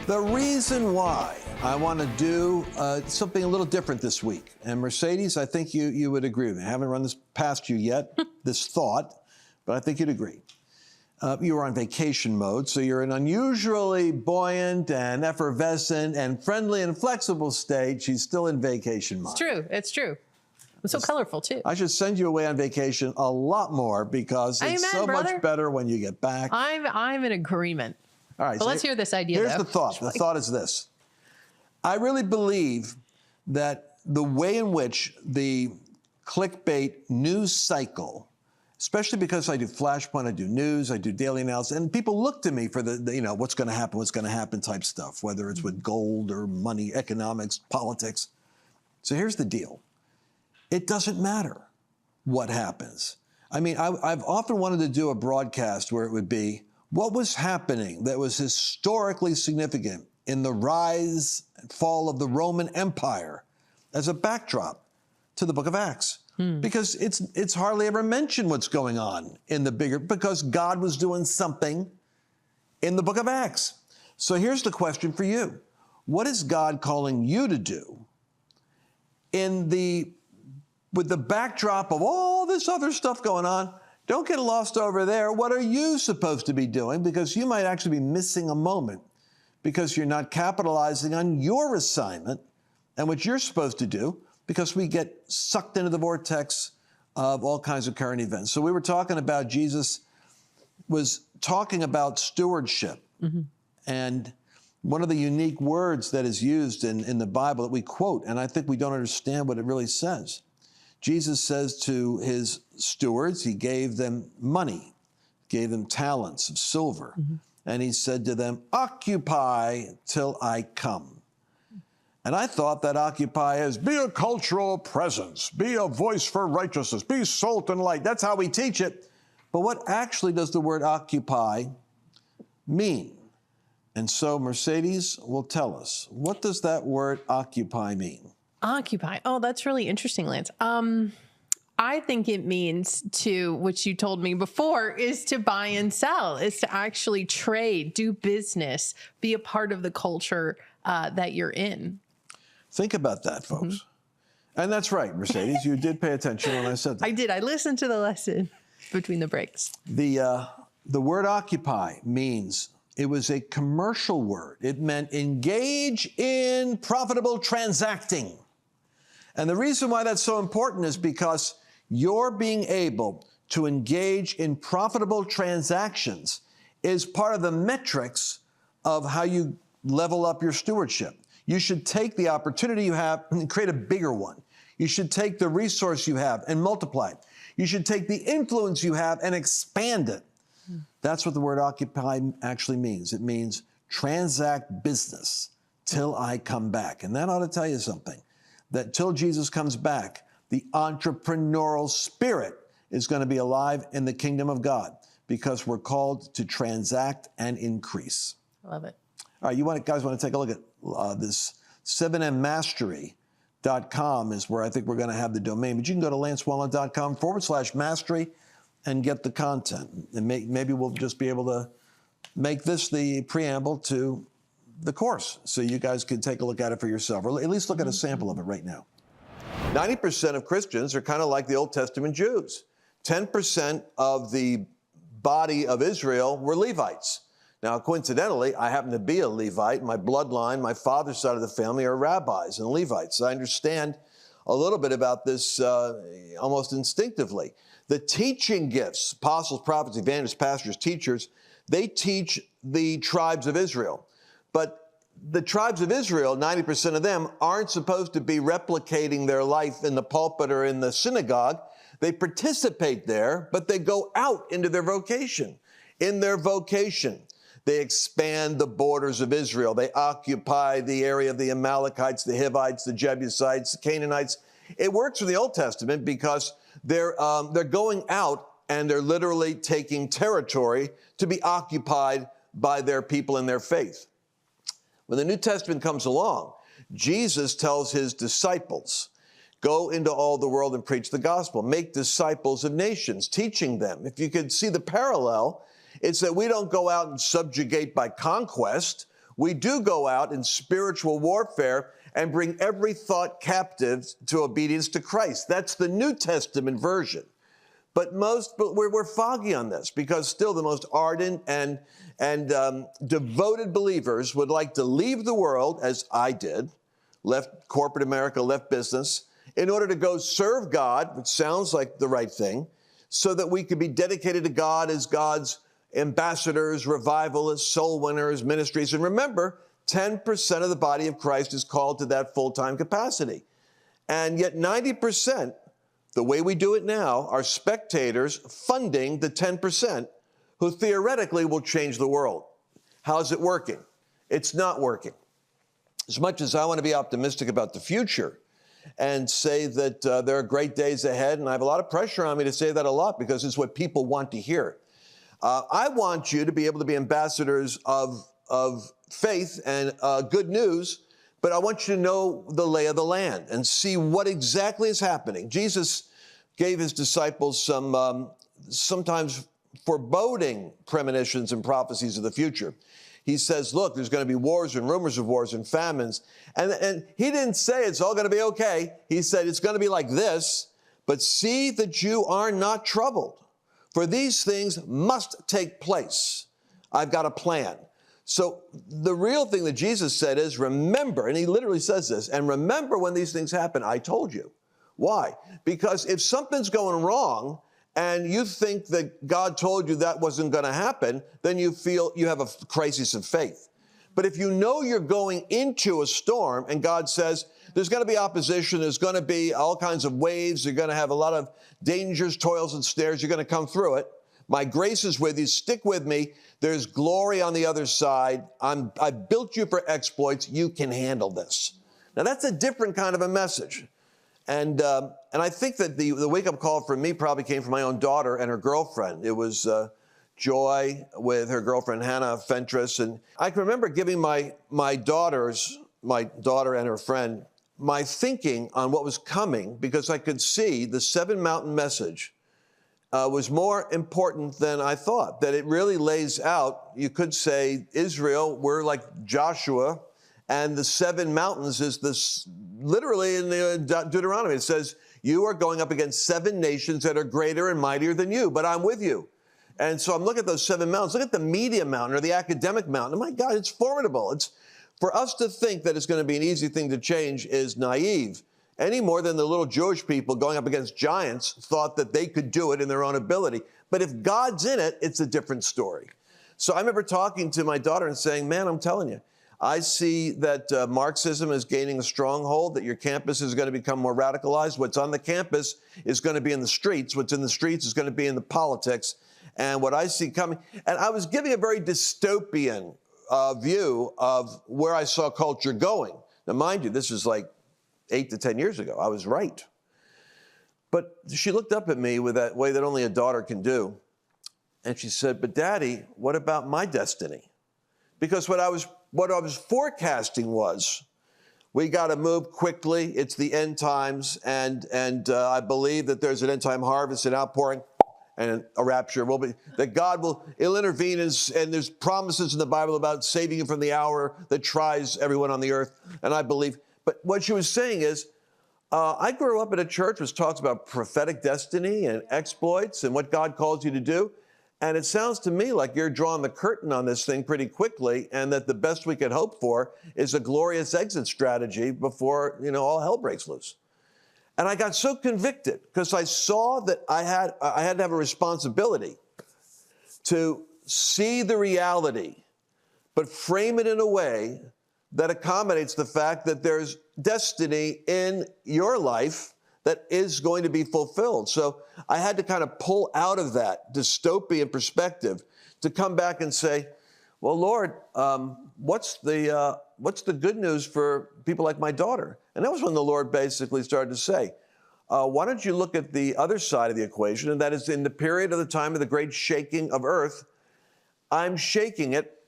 The reason why I want to do something a little different this week, and Mercedes, I think you would agree with me. I haven't run this past you yet, this thought, but I think you'd agree. You were on vacation mode, so you're in an unusually buoyant and effervescent and friendly and flexible state. She's still in vacation mode. It's true. It's true. It's so colorful, too. I should send you away on vacation a lot more because it's so much better when you get back. I'm in agreement. All right, but let's hear this idea, Here's the thought. The thought is this. I really believe that the way in which the clickbait news cycle, especially because I do Flashpoint, I do news, I do daily analysis, and people look to me for the what's going to happen type stuff, whether it's with gold or money, economics, politics. So here's the deal. It doesn't matter what happens. I mean, I've often wanted to do a broadcast where it would be, what was happening that was historically significant in the rise and fall of the Roman Empire as a backdrop to the book of Acts? Because it's hardly ever mentioned what's going on in the bigger, because God was doing something in the book of Acts. So here's the question for you. What is God calling you to do with the backdrop of all this other stuff going on? Don't get lost over there. What are you supposed to be doing? Because you might actually be missing a moment because you're not capitalizing on your assignment and what you're supposed to do, because we get sucked into the vortex of all kinds of current events. So we were talking about Jesus was talking about stewardship. And one of the unique words that is used in the Bible that we quote, and I think we don't understand what it really says. Jesus says to his stewards, he gave them money, gave them talents of silver, and he said to them, occupy till I come. And I thought that occupy is be a cultural presence, be a voice for righteousness, be salt and light. That's how we teach it. But what actually does the word occupy mean? And so Mercedes will tell us, what does that word occupy mean? Occupy. Oh, that's really interesting, Lance. I think it means to, which you told me before, is to buy and sell, is to actually trade, do business, be a part of the culture that you're in. Think about that, folks. And that's right, Mercedes. You did pay attention when I said that. I did. I listened to the lesson between the breaks. The word occupy means, it was a commercial word. It meant engage in profitable transacting. And the reason why that's so important is because your being able to engage in profitable transactions is part of the metrics of how you level up your stewardship. You should take the opportunity you have and create a bigger one. You should take the resource you have and multiply it. You should take the influence you have and expand it. That's what the word occupy actually means. It means transact business till I come back. And that ought to tell you something, that till Jesus comes back, the entrepreneurial spirit is going to be alive in the kingdom of God, because we're called to transact and increase. I love it. All right, guys want to take a look at this 7mmastery.com is where I think we're going to have the domain. But you can go to lancewallnau.com/mastery and get the content. And maybe we'll just be able to make this the preamble to the course, so you guys can take a look at it for yourself, or at least look at a sample of it right now. 90% of Christians are kind of like the Old Testament Jews. 10% of the body of Israel were Levites. Now, coincidentally, I happen to be a Levite. My bloodline, my father's side of the family are rabbis and Levites. So I understand a little bit about this almost instinctively. The teaching gifts, apostles, prophets, evangelists, pastors, teachers, they teach the tribes of Israel. But the tribes of Israel, 90% of them, aren't supposed to be replicating their life in the pulpit or in the synagogue. They participate there, but they go out into their vocation. In their vocation, they expand the borders of Israel. They occupy the area of the Amalekites, the Hivites, the Jebusites, the Canaanites. It works in the Old Testament because they're going out and they're literally taking territory to be occupied by their people and their faith. When the New Testament comes along, Jesus tells his disciples, go into all the world and preach the gospel. Make disciples of nations, teaching them. If you could see the parallel, it's that we don't go out and subjugate by conquest. we do go out in spiritual warfare and bring every thought captive to obedience to Christ. That's the New Testament version. But we're foggy on this because still the most ardent and devoted believers would like to leave the world, as I did, left corporate America, left business, in order to go serve God, which sounds like the right thing, so that we could be dedicated to God as God's ambassadors, revivalists, soul winners, ministries. And remember, 10% of the body of Christ is called to that full-time capacity. And yet 90%, the way we do it now, are spectators funding the 10% who theoretically will change the world. How's it working? It's not working. As much as I want to be optimistic about the future and say that there are great days ahead, and I have a lot of pressure on me to say that a lot because it's what people want to hear. I want you to be able to be ambassadors of faith and good news, but I want you to know the lay of the land and see what exactly is happening. Jesus gave his disciples some sometimes foreboding premonitions and prophecies of the future. He says, look, there's going to be wars and rumors of wars and famines. And he didn't say it's all going to be okay. He said it's going to be like this, but see that you are not troubled. For these things must take place. I've got a plan. So the real thing that Jesus said is remember, and he literally says this, and remember when these things happen, I told you. Why? Because if something's going wrong and you think that God told you that wasn't going to happen, then you feel you have a crisis of faith. But if you know you're going into a storm and God says there's going to be opposition, there's going to be all kinds of waves, you're going to have a lot of dangers, toils, and snares, you're going to come through it. My grace is with you. Stick with me. There's glory on the other side. I built you for exploits. You can handle this. Now, that's a different kind of a message. And I think that the wake-up call for me probably came from my own daughter and her girlfriend. It was Joy with her girlfriend, Hannah Fentress. And I can remember giving my daughter and her friend, my thinking on what was coming because I could see the Seven Mountain message was more important than I thought, that it really lays out, you could say, Israel, we're like Joshua, and the seven mountains is this, literally in the Deuteronomy, it says, you are going up against seven nations that are greater and mightier than you, but I'm with you. And so I'm looking at those seven mountains. Look at the media mountain or the academic mountain. Oh my God, it's formidable. It's for us to think that it's going to be an easy thing to change is naive. Any more than the little Jewish people going up against giants thought that they could do it in their own ability. But if God's in it, it's a different story. So I remember talking to my daughter and saying, man, I'm telling you, I see that Marxism is gaining a stronghold, that your campus is going to become more radicalized. What's on the campus is going to be in the streets. What's in the streets is going to be in the politics. And what I see coming, and I was giving a very dystopian view of where I saw culture going. Now, mind you, this is like 8 to 10 years ago. I was right. But she looked up at me with that way that only a daughter can do. And she said, but Daddy, what about my destiny? Because what I was forecasting was, we got to move quickly. It's the end times. And I believe that there's an end time harvest and outpouring and a rapture will be, that God will intervene. And there's promises in the Bible about saving you from the hour that tries everyone on the earth. And I believe. But what she was saying is, I grew up in a church which talks about prophetic destiny and exploits and what God calls you to do. And it sounds to me like you're drawing the curtain on this thing pretty quickly, and that the best we could hope for is a glorious exit strategy before, all hell breaks loose. And I got so convicted because I saw that I had to have a responsibility to see the reality, but frame it in a way that accommodates the fact that there's destiny in your life that is going to be fulfilled. So I had to kind of pull out of that dystopian perspective to come back and say, well, Lord, what's the good news for people like my daughter? And that was when the Lord basically started to say, why don't you look at the other side of the equation? And that is in the period of the time of the great shaking of earth, I'm shaking it,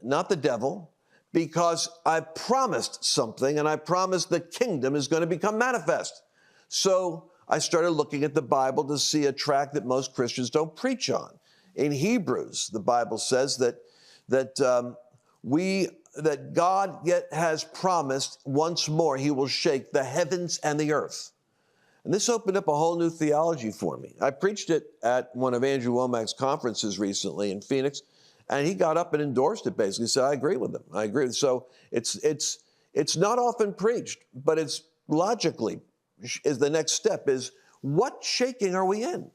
not the devil, because I promised something, and I promised the kingdom is going to become manifest. So I started looking at the Bible to see a track that most Christians don't preach on. In Hebrews, the Bible says that that that God yet has promised once more he will shake the heavens and the earth. And this opened up a whole new theology for me. I preached it at one of Andrew Wommack's conferences recently in Phoenix, and he got up and endorsed it, basically said, I agree with him. I agree. So it's not often preached, but it's logically is the next step is, what shaking are we in?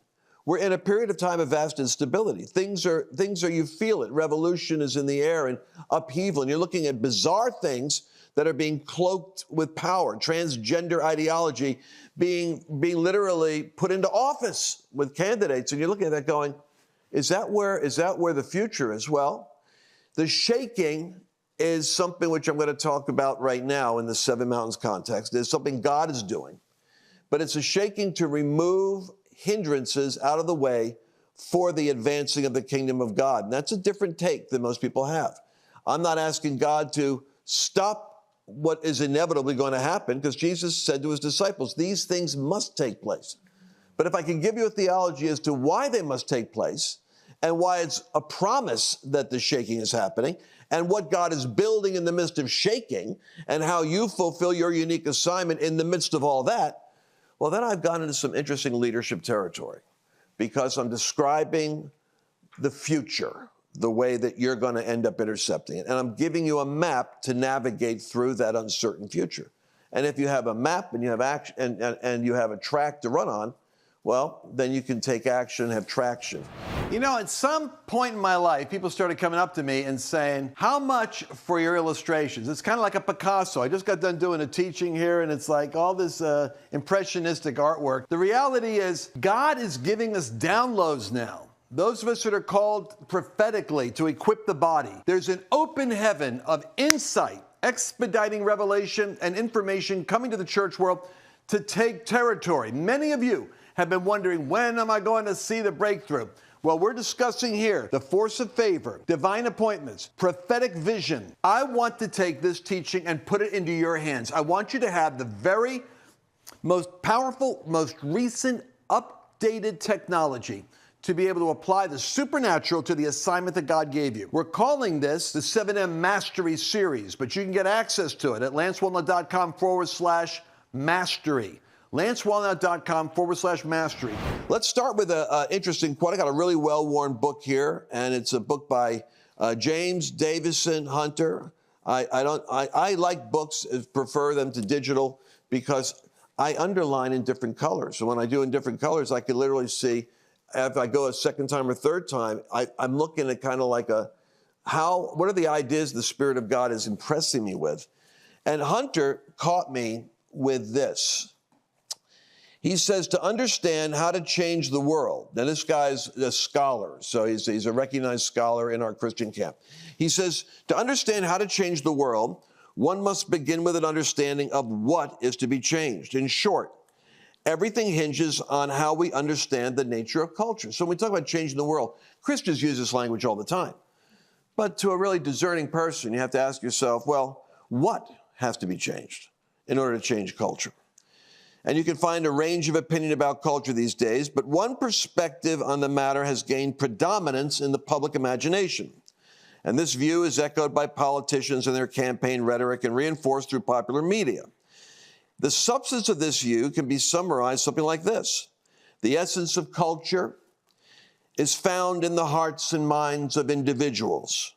We're in a period of time of vast instability. Things are, you feel it. Revolution is in the air and upheaval. And you're looking at bizarre things that are being cloaked with power. Transgender ideology being literally put into office with candidates. And you're looking at that going, is that where the future is? Well, the shaking is something which I'm going to talk about right now in the Seven Mountains context. It's something God is doing. But it's a shaking to remove hindrances out of the way for the advancing of the kingdom of God. And that's a different take than most people have. I'm not asking God to stop what is inevitably going to happen, because Jesus said to his disciples, these things must take place. But if I can give you a theology as to why they must take place and why it's a promise that the shaking is happening and what God is building in the midst of shaking and how you fulfill your unique assignment in the midst of all that, well, then I've gone into some interesting leadership territory, because I'm describing the future, the way that you're going to end up intercepting it. And I'm giving you a map to navigate through that uncertain future. And if you have a map and you have action and you have a track to run on, well, then you can take action, have traction. You know, at some point in my life, people started coming up to me and saying, how much for your illustrations? It's kind of like a Picasso. I just got done doing a teaching here, and it's like all this impressionistic artwork. The reality is, God is giving us downloads now. Those of us that are called prophetically to equip the body. There's an open heaven of insight, expediting revelation and information coming to the church world to take territory. Many of you have been wondering, when am I going to see the breakthrough? Well, we're discussing here the force of favor, divine appointments, prophetic vision. I want to take this teaching and put it into your hands. I want you to have the very most powerful, most recent, updated technology to be able to apply the supernatural to the assignment that God gave you. We're calling this the 7M Mastery Series, but you can get access to it at lancewallnau.com/mastery. lancewallnau.com/mastery. Let's start with an interesting quote. I got a really well-worn book here, and it's a book by James Davison Hunter. I like books, prefer them to digital, because I underline in different colors. So when I do in different colors, I can literally see, if I go a second time or third time, I'm looking at kind of like what are the ideas the Spirit of God is impressing me with? And Hunter caught me with this. He says, to understand how to change the world. Now, this guy's a scholar, so he's a recognized scholar in our Christian camp. He says, to understand how to change the world, one must begin with an understanding of what is to be changed. In short, everything hinges on how we understand the nature of culture. So when we talk about changing the world, Christians use this language all the time. But to a really discerning person, you have to ask yourself, well, what has to be changed in order to change culture? And you can find a range of opinion about culture these days, but one perspective on the matter has gained predominance in the public imagination. And this view is echoed by politicians and their campaign rhetoric and reinforced through popular media. The substance of this view can be summarized something like this. The essence of culture is found in the hearts and minds of individuals.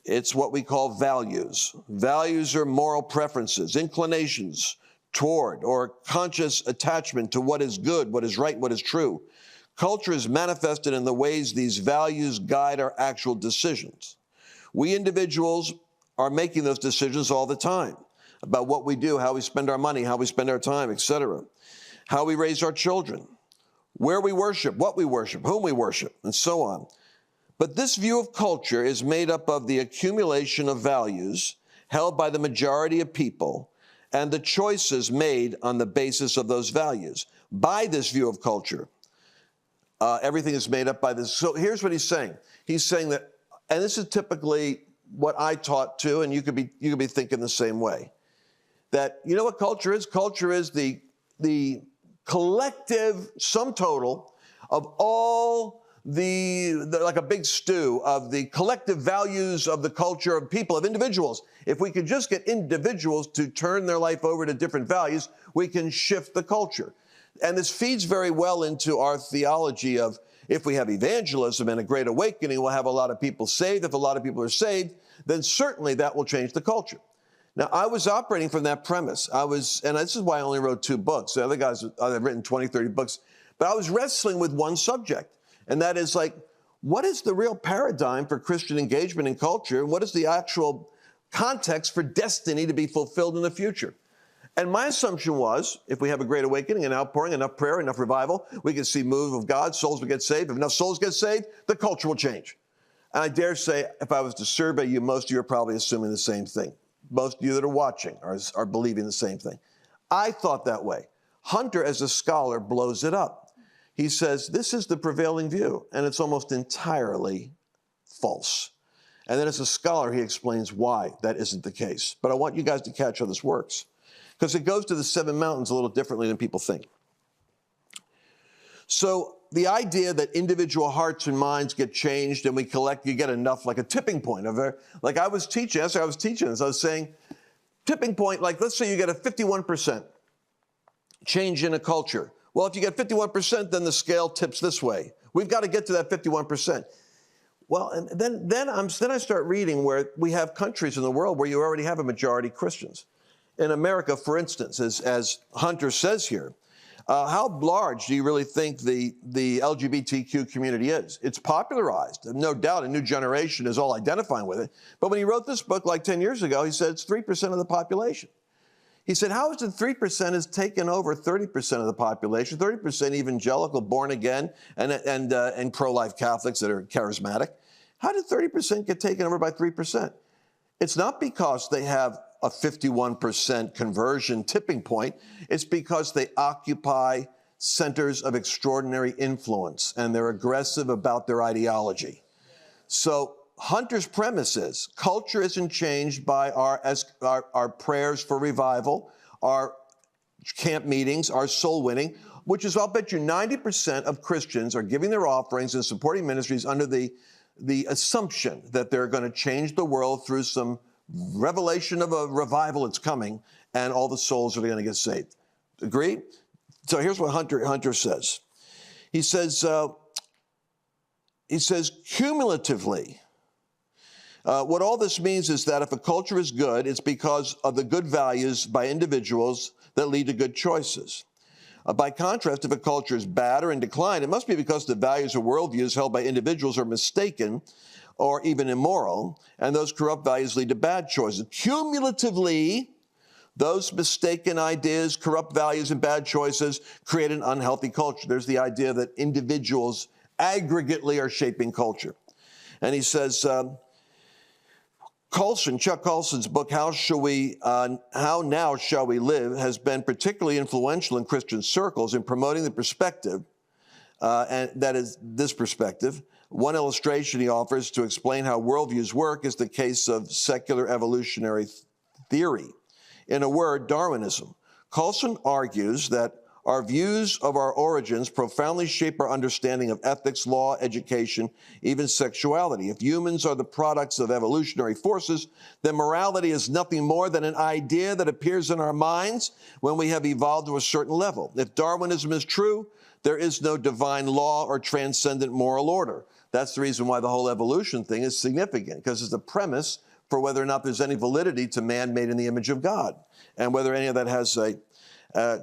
It's what we call values. Values are moral preferences, inclinations toward or conscious attachment to what is good, what is right, what is true. Culture is manifested in the ways these values guide our actual decisions. We individuals are making those decisions all the time about what we do, how we spend our money, how we spend our time, etc., how we raise our children, where we worship, what we worship, whom we worship, and so on. But this view of culture is made up of the accumulation of values held by the majority of people and the choices made on the basis of those values. By this view of culture, everything is made up by this. So here's what he's saying. He's saying that, and this is typically what I taught too, and you could be thinking the same way, that you know what culture is? Culture is the collective sum total of all like a big stew of the collective values of the culture of people, of individuals. If we could just get individuals to turn their life over to different values, we can shift the culture. And this feeds very well into our theology of, if we have evangelism and a great awakening, we'll have a lot of people saved. If a lot of people are saved, then certainly that will change the culture. Now, I was operating from that premise. And this is why I only wrote 2 books. The other guys have written 20, 30 books. But I was wrestling with one subject, and that is like, what is the real paradigm for Christian engagement in culture? And what is the actual context for destiny to be fulfilled in the future? And my assumption was, if we have a great awakening, an outpouring, enough prayer, enough revival, we can see move of God, souls will get saved. If enough souls get saved, the culture will change. And I dare say, if I was to survey you, most of you are probably assuming the same thing. Most of you that are watching are believing the same thing. I thought that way. Hunter, as a scholar, blows it up. He says, this is the prevailing view, and it's almost entirely false. And then as a scholar, he explains why that isn't the case. But I want you guys to catch how this works, because it goes to the 7 mountains a little differently than people think. So the idea that individual hearts and minds get changed and you get enough, like a tipping point. Like I was teaching this, I was saying, tipping point, like let's say you get a 51% change in a culture. Well, if you get 51%, then the scale tips this way. We've got to get to that 51%. Well, and then I start reading where we have countries in the world where you already have a majority Christians. In America, for instance, as Hunter says here, how large do you really think the LGBTQ community is? It's popularized. No doubt a new generation is all identifying with it. But when he wrote this book like 10 years ago, he said it's 3% of the population. He said, how is it 3% has taken over 30% of the population, 30% evangelical, born again, and pro-life Catholics that are charismatic? How did 30% get taken over by 3%? It's not because they have a 51% conversion tipping point. It's because they occupy centers of extraordinary influence, and they're aggressive about their ideology. So Hunter's premise is culture isn't changed by our prayers for revival, our camp meetings, our soul winning, which is, I'll bet you 90% of Christians are giving their offerings and supporting ministries under the assumption that they're going to change the world through some revelation of a revival that's coming, and all the souls are going to get saved. Agree? So here's what Hunter says. He says cumulatively, what all this means is that if a culture is good, it's because of the good values by individuals that lead to good choices. By contrast, if a culture is bad or in decline, it must be because the values or worldviews held by individuals are mistaken or even immoral, and those corrupt values lead to bad choices. Cumulatively, those mistaken ideas, corrupt values, and bad choices create an unhealthy culture. There's the idea that individuals aggregately are shaping culture. And he says, Chuck Colson's book, How Now Shall We Live, has been particularly influential in Christian circles in promoting the perspective, and that is this perspective. One illustration he offers to explain how worldviews work is the case of secular evolutionary theory. In a word, Darwinism. Colson argues that our views of our origins profoundly shape our understanding of ethics, law, education, even sexuality. If humans are the products of evolutionary forces, then morality is nothing more than an idea that appears in our minds when we have evolved to a certain level. If Darwinism is true, there is no divine law or transcendent moral order. That's the reason why the whole evolution thing is significant, because it's the premise for whether or not there's any validity to man made in the image of God, and whether any of that has a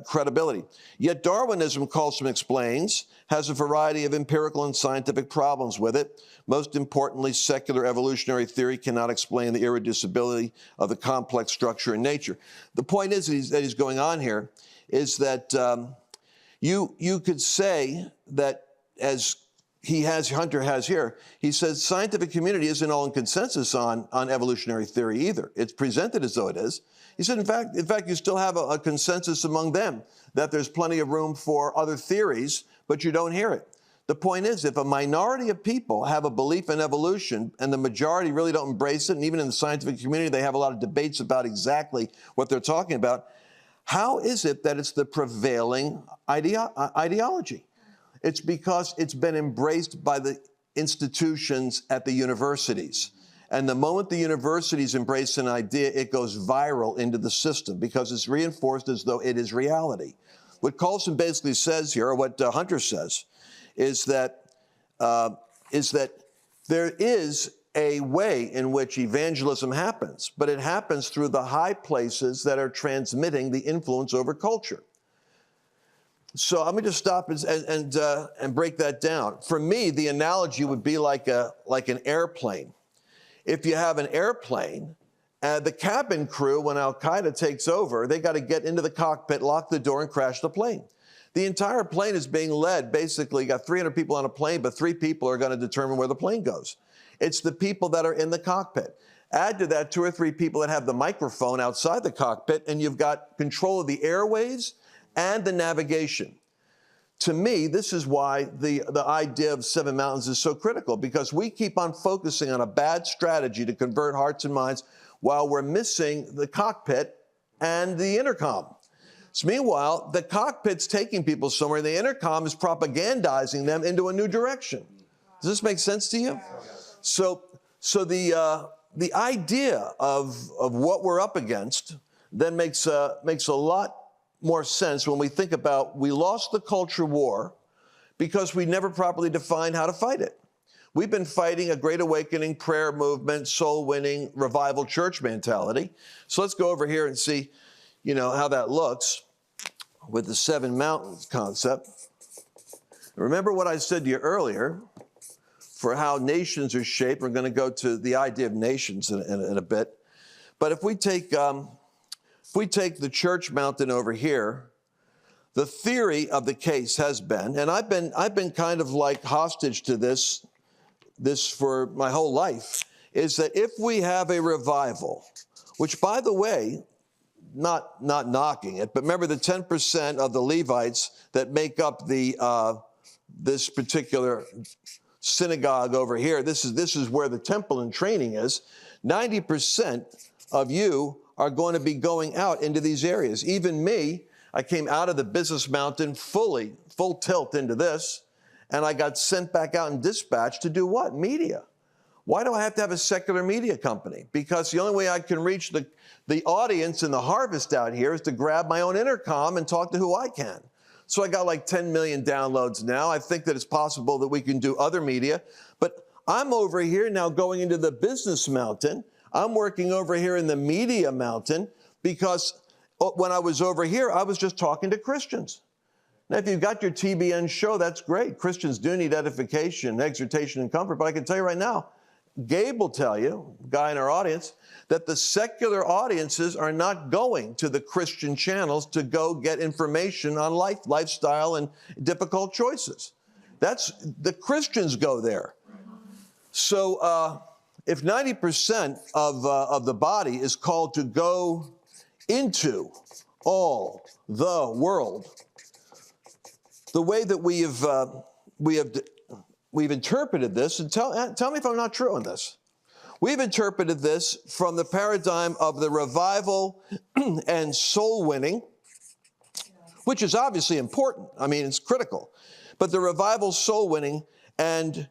credibility. Yet Darwinism, Colson explains, has a variety of empirical and scientific problems with it. Most importantly, secular evolutionary theory cannot explain the irreducibility of the complex structure in nature. The point is that he's going on here is that you could say that, as Hunter has here, he says scientific community isn't all in consensus on evolutionary theory either. It's presented as though it is. He said, in fact, you still have a consensus among them that there's plenty of room for other theories, but you don't hear it. The point is, if a minority of people have a belief in evolution and the majority really don't embrace it, and even in the scientific community they have a lot of debates about exactly what they're talking about, how is it that it's the prevailing ideology? It's because it's been embraced by the institutions at the universities. And the moment the universities embrace an idea, it goes viral into the system because it's reinforced as though it is reality. What Colson basically says here, or what Hunter says, is that there is a way in which evangelism happens, but it happens through the high places that are transmitting the influence over culture. So let me just stop and break that down. For me, the analogy would be like an airplane. If you have an airplane, the cabin crew, when Al-Qaeda takes over, they got to get into the cockpit, lock the door, and crash the plane. The entire plane is being led. Basically, you got 300 people on a plane, but 3 people are going to determine where the plane goes. It's the people that are in the cockpit. Add to that 2 or 3 people that have the microphone outside the cockpit, and you've got control of the airways and the navigation. To me, this is why the idea of 7 mountains is so critical, because we keep on focusing on a bad strategy to convert hearts and minds while we're missing the cockpit and the intercom. So meanwhile, the cockpit's taking people somewhere, and the intercom is propagandizing them into a new direction. Does this make sense to you? So the idea of what we're up against then makes a lot more sense when we think about we lost the culture war because we never properly defined how to fight it. We've been fighting a great awakening, prayer movement, soul winning, revival church mentality. So let's go over here and see, how that looks with the 7 mountains concept. Remember what I said to you earlier for how nations are shaped. We're going to go to the idea of nations in a bit. But if we take the church mountain over here, the theory of the case has been, and I've been kind of like hostage to this for my whole life, is that if we have a revival, which by the way, not knocking it, but remember the 10% of the Levites that make up this particular synagogue over here, this is where the temple and training is, 90% of you are going to be going out into these areas. Even me, I came out of the business mountain full tilt into this, and I got sent back out and dispatched to do what? Media. Why do I have to have a secular media company? Because the only way I can reach the audience and the harvest out here is to grab my own intercom and talk to who I can. So I got like 10 million downloads now. I think that it's possible that we can do other media, but I'm over here now going into the business mountain. I'm working over here in the media mountain because when I was over here, I was just talking to Christians. Now, if you've got your TBN show, that's great. Christians do need edification, exhortation, and comfort. But I can tell you right now, Gabe will tell you, guy in our audience, that the secular audiences are not going to the Christian channels to go get information on life, lifestyle, and difficult choices. The Christians go there. So if 90% of the body is called to go into all the world, the way that we've interpreted this, and tell me if I'm not true on this. We've interpreted this from the paradigm of the revival and soul winning, which is obviously important. I mean, it's critical. But the revival, soul winning, and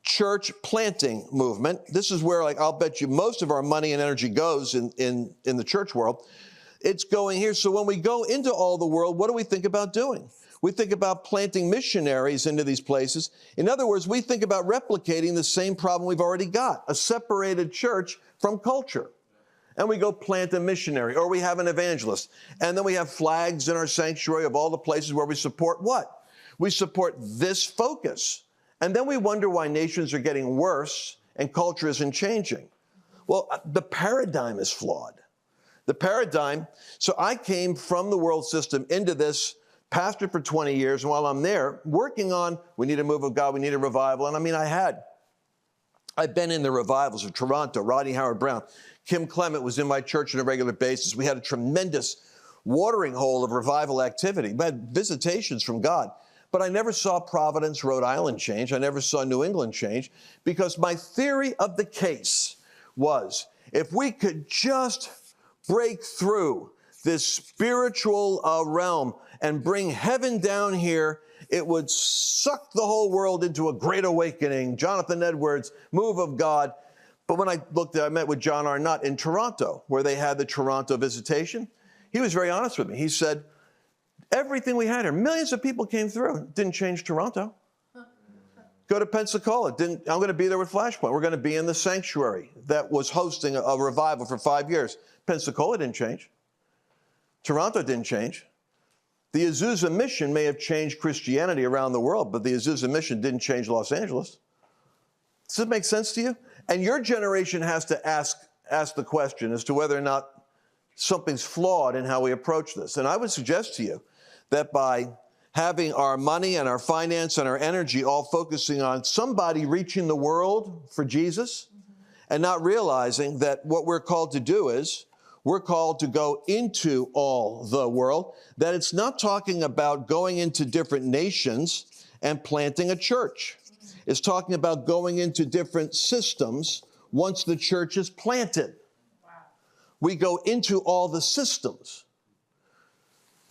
church planting movement, this is where, I'll bet you most of our money and energy goes in the church world. It's going here. So when we go into all the world, what do we think about doing? We think about planting missionaries into these places. In other words, we think about replicating the same problem we've already got, a separated church from culture. And we go plant a missionary, or we have an evangelist. And then we have flags in our sanctuary of all the places where we support what? We support this focus. And then we wonder why nations are getting worse and culture isn't changing. Well, the paradigm is flawed. The paradigm, so I came from the world system into this, pastored for 20 years, and while I'm there, working on, we need a move of God, we need a revival. And I mean, I've been in the revivals of Toronto, Rodney Howard-Brown. Kim Clement was in my church on a regular basis. We had a tremendous watering hole of revival activity. We had visitations from God. But I never saw Providence, Rhode Island change. I never saw New England change, because my theory of the case was, if we could just break through this spiritual realm and bring heaven down here. It would suck the whole world into a great awakening. Jonathan Edwards, move of God. But when I met with John Arnott in Toronto, where they had the Toronto visitation. He was very honest with me. He said, everything we had here, millions of people came through. Didn't change Toronto. Go to Pensacola. I'm going to be there with Flashpoint. We're going to be in the sanctuary that was hosting a revival for 5 years. Pensacola didn't change. Toronto didn't change. The Azusa Mission may have changed Christianity around the world, but the Azusa Mission didn't change Los Angeles. Does it make sense to you? And your generation has to ask the question as to whether or not something's flawed in how we approach this. And I would suggest to you that by having our money and our finance and our energy all focusing on somebody reaching the world for Jesus and not realizing that what we're called to do is we're called to go into all the world, that it's not talking about going into different nations and planting a church. It's talking about going into different systems once the church is planted. Wow. We go into all the systems.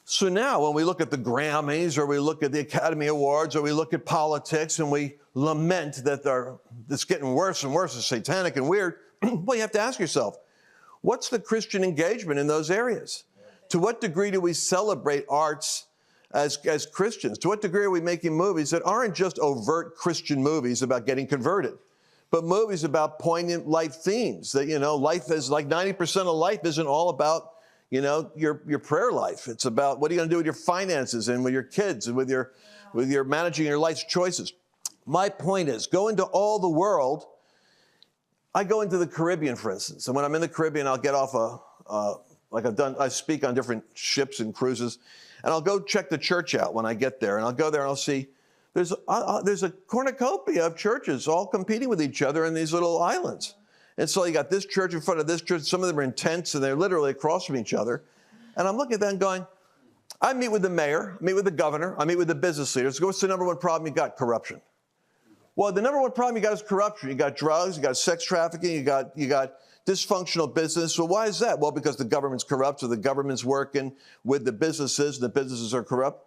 So now when we look at the Grammys or we look at the Academy Awards or we look at politics and we lament that it's getting worse and worse, it's satanic and weird, well, you have to ask yourself, what's the Christian engagement in those areas? To what degree do we celebrate arts as Christians? To what degree are we making movies that aren't just overt Christian movies about getting converted, but movies about poignant life themes that, life is like 90% of life isn't all about, your prayer life. It's about what are you going to do with your finances and with your kids and with your managing your life's choices. My point is, go into all the world. I go into the Caribbean, for instance, and when I'm in the Caribbean, I'll get off I speak on different ships and cruises, and I'll go check the church out when I get there, and I'll go there and I'll see there's a cornucopia of churches all competing with each other in these little islands. And so you got this church in front of this church. Some of them are in tents, and they're literally across from each other. And I'm looking at that and going, I meet with the mayor, I meet with the governor, I meet with the business leaders. What's the number one problem you got? Corruption. Well, the number one problem you got is corruption. You got drugs, you got sex trafficking, you got dysfunctional business. Well, why is that? Well, because the government's corrupt, so the government's working with the businesses, and the businesses are corrupt.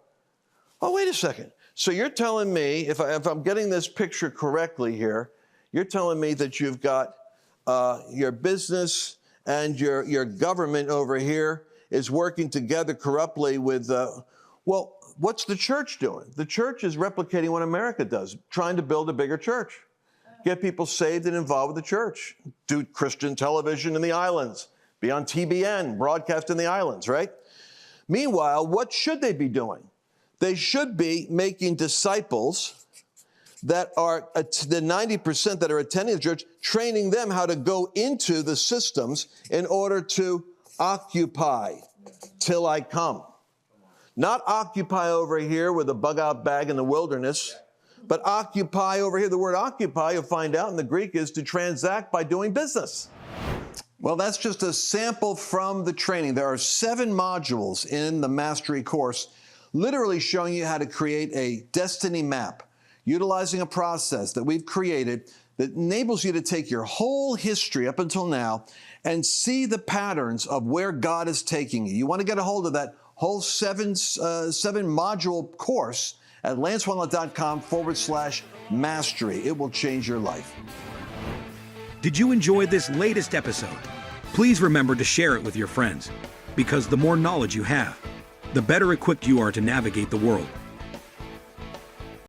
Oh, wait a second. So you're telling me, if I'm getting this picture correctly here, you're telling me that you've got your business and your government over here is working together corruptly with, well, what's the church doing? The church is replicating what America does, trying to build a bigger church, get people saved and involved with the church, do Christian television in the islands, be on TBN, broadcast in the islands, right? Meanwhile, what should they be doing? They should be making disciples that are the 90% that are attending the church, training them how to go into the systems in order to occupy till I come. Not occupy over here with a bug-out bag in the wilderness, but occupy over here. The word occupy, you'll find out in the Greek, is to transact by doing business. Well, that's just a sample from the training. There are 7 modules in the Mastery course, literally showing you how to create a destiny map, utilizing a process that we've created that enables you to take your whole history up until now and see the patterns of where God is taking you. You want to get a hold of that whole 7 module course at lancewallnau.com/mastery. It will change your life. Did you enjoy this latest episode? Please remember to share it with your friends, because the more knowledge you have, the better equipped you are to navigate the world.